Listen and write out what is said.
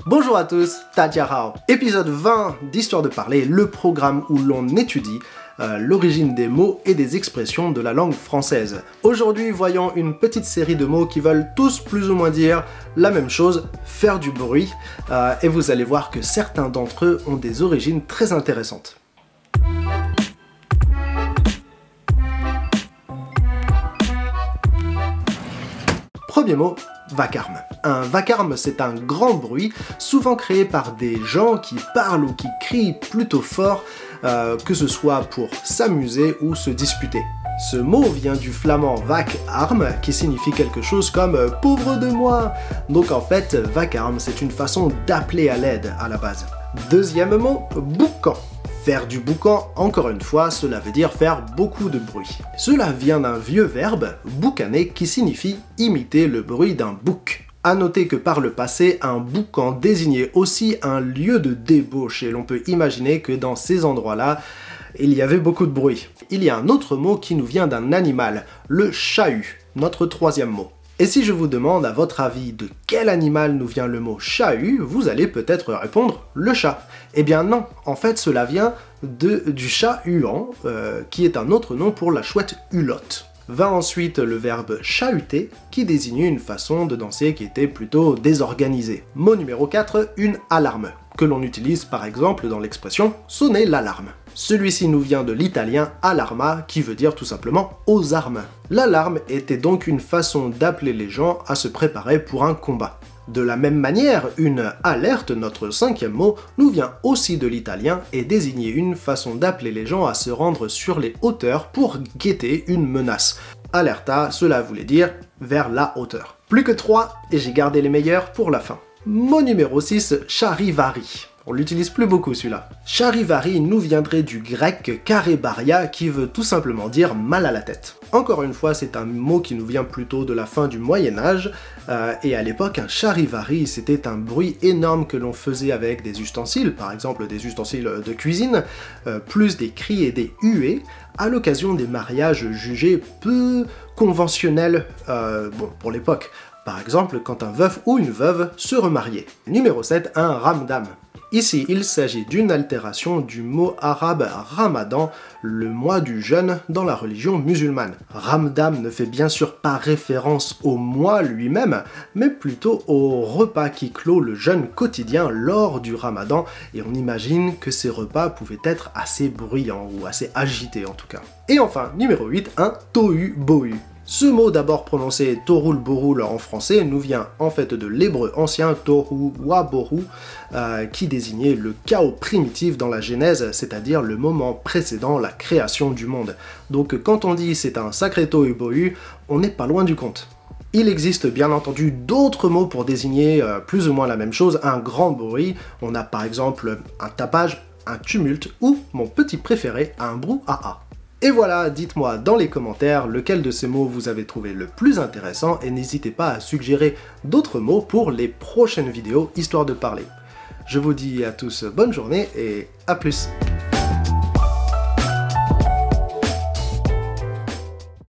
Bonjour à tous, Tadjahao. Épisode 20 d'Histoire de parler, le programme où l'on étudie l'origine des mots et des expressions de la langue française. Aujourd'hui, voyons une petite série de mots qui veulent tous plus ou moins dire la même chose, faire du bruit, et vous allez voir que certains d'entre eux ont des origines très intéressantes. Premier mot, vacarme. Un vacarme, c'est un grand bruit, souvent créé par des gens qui parlent ou qui crient plutôt fort, que ce soit pour s'amuser ou se disputer. Ce mot vient du flamand vacarme, qui signifie quelque chose comme « pauvre de moi ». Donc en fait, vacarme, c'est une façon d'appeler à l'aide à la base. Deuxième mot, boucan. Faire du boucan, encore une fois, cela veut dire faire beaucoup de bruit. Cela vient d'un vieux verbe, boucaner, qui signifie imiter le bruit d'un bouc. A noter que par le passé, un boucan désignait aussi un lieu de débauche, et l'on peut imaginer que dans ces endroits-là, il y avait beaucoup de bruit. Il y a un autre mot qui nous vient d'un animal, le chahut, notre troisième mot. Et si je vous demande à votre avis de quel animal nous vient le mot chahut, vous allez peut-être répondre le chat. Eh bien non, en fait cela vient du chat huant, qui est un autre nom pour la chouette hulotte. Va ensuite le verbe chahuter, qui désignait une façon de danser qui était plutôt désorganisée. Mot numéro 4, une alarme, que l'on utilise par exemple dans l'expression sonner l'alarme. Celui-ci nous vient de l'italien alarma, qui veut dire tout simplement aux armes. L'alarme était donc une façon d'appeler les gens à se préparer pour un combat. De la même manière, une alerte, notre cinquième mot, nous vient aussi de l'italien et désignait une façon d'appeler les gens à se rendre sur les hauteurs pour guetter une menace. Alerta, cela voulait dire vers la hauteur. Plus que 3, et j'ai gardé les meilleurs pour la fin. Mot numéro 6, charivari. On l'utilise plus beaucoup celui-là. Charivari nous viendrait du grec karebaria qui veut tout simplement dire mal à la tête. Encore une fois, c'est un mot qui nous vient plutôt de la fin du Moyen-Âge, et à l'époque, un charivari, c'était un bruit énorme que l'on faisait avec des ustensiles, par exemple des ustensiles de cuisine, plus des cris et des huées, à l'occasion des mariages jugés peu conventionnels pour l'époque. Par exemple, quand un veuf ou une veuve se remariait. Numéro 7, un ramdam. Ici, il s'agit d'une altération du mot arabe ramadan, le mois du jeûne dans la religion musulmane. Ramdam ne fait bien sûr pas référence au mois lui-même, mais plutôt au repas qui clôt le jeûne quotidien lors du ramadan, et on imagine que ces repas pouvaient être assez bruyants, ou assez agités en tout cas. Et enfin, numéro 8, un tohu-bohu. Ce mot d'abord prononcé Torul Borul en français nous vient en fait de l'hébreu ancien Tohu Wabohu qui désignait le chaos primitif dans la Genèse, c'est-à-dire le moment précédant la création du monde. Donc quand on dit c'est un sacré Tohu Bohu, on n'est pas loin du compte. Il existe bien entendu d'autres mots pour désigner plus ou moins la même chose, un grand bruit. On a par exemple un tapage, un tumulte ou, mon petit préféré, un brouhaha. Et voilà, dites-moi dans les commentaires lequel de ces mots vous avez trouvé le plus intéressant et n'hésitez pas à suggérer d'autres mots pour les prochaines vidéos histoire de parler. Je vous dis à tous bonne journée et à plus.